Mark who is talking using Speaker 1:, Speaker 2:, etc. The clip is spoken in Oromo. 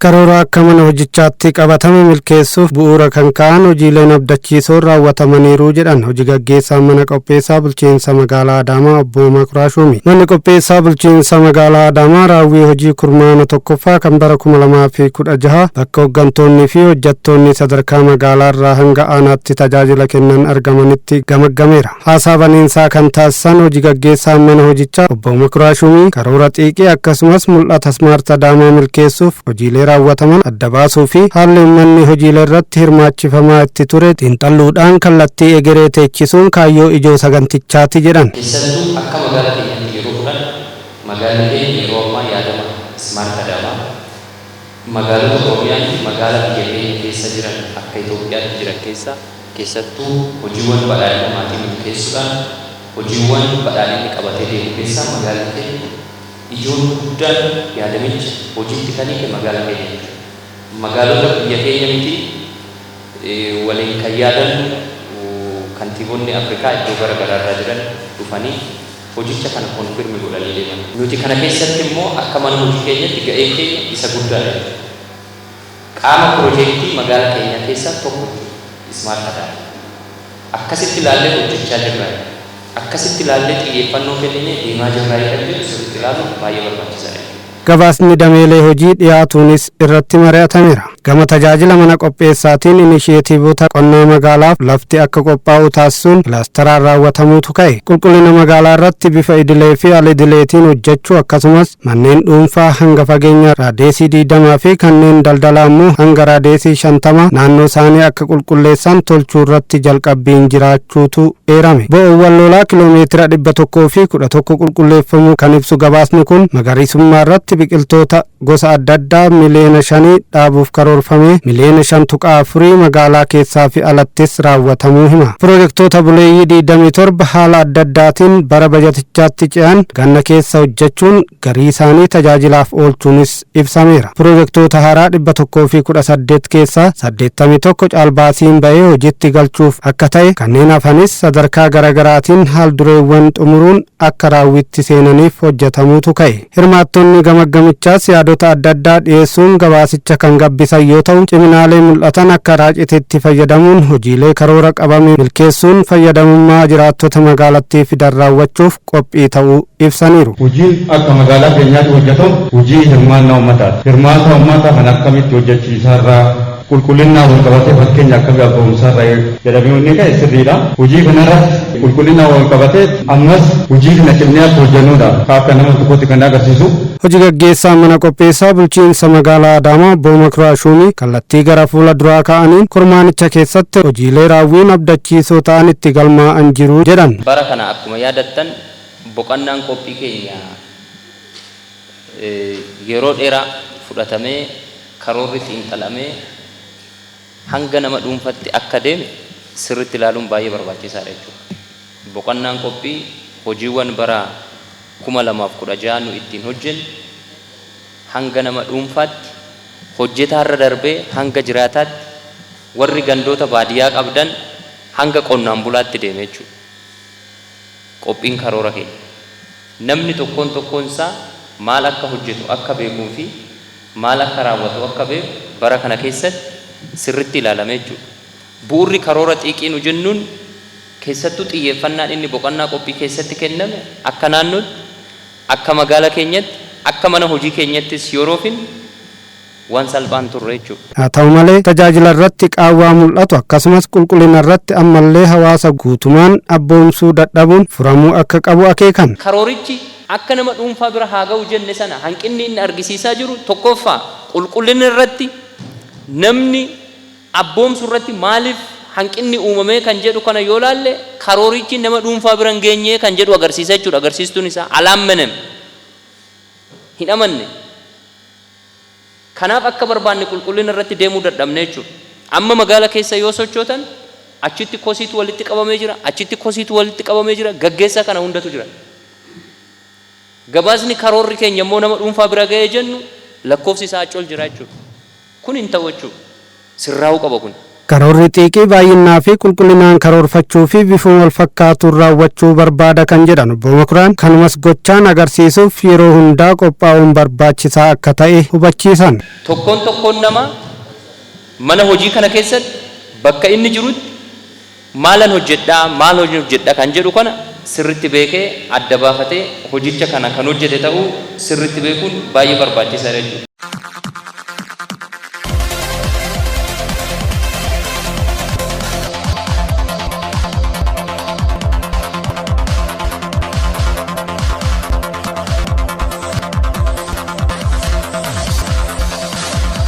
Speaker 1: karoora akka mana hojichaatti qabatame milkeessuuf bu'uura kan ka'an hojiileen abdachiisoon raawwatamaniiru jedhan hojii gaggeessaa mana qopheessaa bulchiinsa magaalaa Adaamaa obbo Makuraa Shuumi. Manni qopheessaa bulchiinsa magaalaa Adaamaa raawwii hojii kurmaana tokkoffaa kan bara 2016 bakka hooggantoonni fi hojjettoonni sadarkaa magaalaarraa hanga aanaatti tajaajila kennan argamanitti gamaggameera. Haasaa baniinsaa kan taasisan hojii gaggeessaa mana hojichaa obbo Makuraa Shuumi karoora xiiqii akkasumas mul'ata Smaart Adaamaa milkeessuuf hojiilee raawwataman adda baasuu fi haalli uummanni hojiilee irratti hirmaachifamaa itti ture xiinxalluudhaan kallattii egeree teechisuun kaayyoo ijoo sagantichaati jedhan.
Speaker 2: Keessattuu akka magaalaa keenyatti yeroo fudhan magaalaan keenya yeroo ammaa yaadama Smaart Adaamaa magaalota Oromiyaan magaalaa biyya keenya keessa jiran akka Itoophiyaatti jiran keessattuu hojiiwwan badhaadhinumaatiin milkeessuudhaan hojiiwwan badhaadhinni qabatee deemu keessaa magaalaan keenya ijoon guddaan yaadamichi hojiitti kan hiike magaalaa keenya. Magaalota biyya keenya miti waliin kan yaadannu kantiibonni Afrikaa iddoo garaagaraa jiran dhufanii hojicha kana konfirmi godhanii deeman. Nuti kana keessatti immoo akka mana hojii keenyatti ga'een keenya isa guddaadha. Qaama piroojeektii magaalaa keenya keessaa tokko Smaart Adaamaa. Akkasitti ilaallee hojjechaa jirra. Akkasitti ilaallee xiyyeeffannoo kennine deemaa jirra jedhamee sirriitti ilaaluun baay'ee barbaachisaadha.
Speaker 1: Gabaasni dameelee hojii dhiyaatuunis irratti mari'atameera. Gama tajaajila mana qopheessaatiin inisheetiivota qonnaa magaalaaf lafti akka qophaa'u taasisuun kilaasteraan raawwatamuutu ka'e. Qulqullina magaalaa irratti bifa idilee fi al-idileetiin hojjechuu akkasumas manneen dhuunfaa hanga fageenya raadeesii 20 fi kanneen daldalaa immoo hanga raadeesii 50 naannoo isaanii akka qulqulleessan tolchuu irratti jalqabbiin jiraachuutu eerame. Bo'oowwan lolaa kiiloomeetira 100 fi 11 qulqulleeffamuu kan ibsu gabaasni kun magariisummaa irratti biqiltoota gosa adda addaa miliyoona 5 dhaabuuf karoorfame miliyoona 5.4 magaalaa keessaa fi alattis raawwatamuu hima. Piroojeektoota buleeyyii 27 haala adda addaatiin bara bajatichaatti ce'an ganna keessa hojjechuun garii isaanii tajaajilaaf oolchuunis ibsameera. Piroojeektoota haaraa 118 keessaa 81 caalbaasiin ba'ee hojiitti galchuuf akka ta'e kanneen hafanis sadarkaa garaagaraatiin haal dureewwan xumuruun akka raawwitti seenaniif hojjetamuutu ka'e. Hirmaattonni gamaggamichaas yaadota adda addaa dhiyeessuun gabaasicha kan gabbisan yoo ta'u ciminaalee mul'atan akka raaciteetti fayyadamuun hojiilee karoora qabame milkeessuun fayyadamummaa jiraattota magaalattii fidan raawwachuuf qophii ta'uu ibsaniiru.
Speaker 3: Hojiin akka magaalaa keenyaatti hojjetamu hojii hirmaannaa uummataati. Hirmaata uummataa kan akkamitti hojjechiisaarraa qulqullina wal qabatee fakkeenya akka gaabboomsaarraa jedhamee onni ka'e sirriidha. Hojii kanarratti qulqullina wal qabatee ammas hojii kana cimnee akka hojjennuudha akka nama tokkotti kan agarsiisu.
Speaker 1: Hojii gaggeessaa mana qopheessaa bulchiinsa magaalaa Adaamaa obbo Makuraa Shuumii kallattii gara fuula duraa ka'aniin kurmaanicha keessatti hojiilee raawwiin abdachiisoo ta'an itti galmaa'an jiru jedhan.
Speaker 2: Bara kana akkuma yaadattan boqonnaan qophii keenya yeroo dheeraa fudhatamee karoorri xiinxalamee hanga nama dhuunfatti akka deeme sirriitti ilaaluun baay'ee barbaachisaadha jechuudha. Boqonnaan qophii hojiiwwan bara 2016 nu ittiin hojjennu hanga nama dhuunfaatti hojjetaarra darbee hanga jiraataatti warri gandoota baadiyyaa qabdan hanga qonnaan bulaatti deeme jechuudha. Qophiin karoora keenya namni tokkoon isaa maal akka hojjetu akka beekuu fi maal akka raawwatu akka beeku bara kana keessatti sirriitti ilaalame jechuudha. Bu'uurri karoora xiiqii nu jennuun keessattuu xiyyeeffannaan inni boqonnaa qophii keessatti kenname akka naannootti akka magaalaa keenyatti akka mana hojii keenyattis yeroofiin waan salphaan turre jechuudha.
Speaker 1: Haa ta'u malee tajaajila irratti qaawwaa mul'atu akkasumas qulqullina irratti ammallee hawaasa guutumaan abboomsuu dadhabuun furamuu akka qabu akeekan.
Speaker 2: Karoorichi akka nama dhuunfaa bira haa ga'u jenne sana hanqinni inni argisiisaa jiru tokkoffaa qulqullina irratti namni abboomsu irratti maaliif hanqinni uumamee kan jedhu kana yoo laalle karoorichi nama dhuunfaa bira hin geenye kan jedhu agarsiisa jechuudha. Agarsiistuun isaa alaammaname hin amanne. Kanaaf akka barbaanne qulqullina irratti deemuu dadhabne jechuudha. Amma magaalaa keessa yoo sochootan achitti kosiitu walitti qabamee jira, achitti kosiitu walitti qabamee jira, gaggeessaa kana hundatu jira. Gabaasni karoorri keenya immoo nama dhuunfaa bira ga'ee jennu lakkoofsi isaa achi ol jira jechuudha. Kun hin ta'u jechuudha. Sirraa'uu qaba kun.
Speaker 1: Karoorri xiiqii baay'inaa fi qulqullinaan karoorfachuu fi bifuma wal fakkaatuun raawwachuu barbaada kan jedhan obbo Makuraan kanumas gochaan agarsiisuuf yeroo hundaa qophaa'uun barbaachisaa akka ta'e hubachiisan.
Speaker 2: Tokkoon nama mana hojii kana keessatti bakka inni jirutti maalan hojjedhaa kan jedhu kana sirritti beekee adda baafatee hojicha kana kan hojjete ta'uu sirritti beekuun baay'ee barbaachisaadha jechuudha.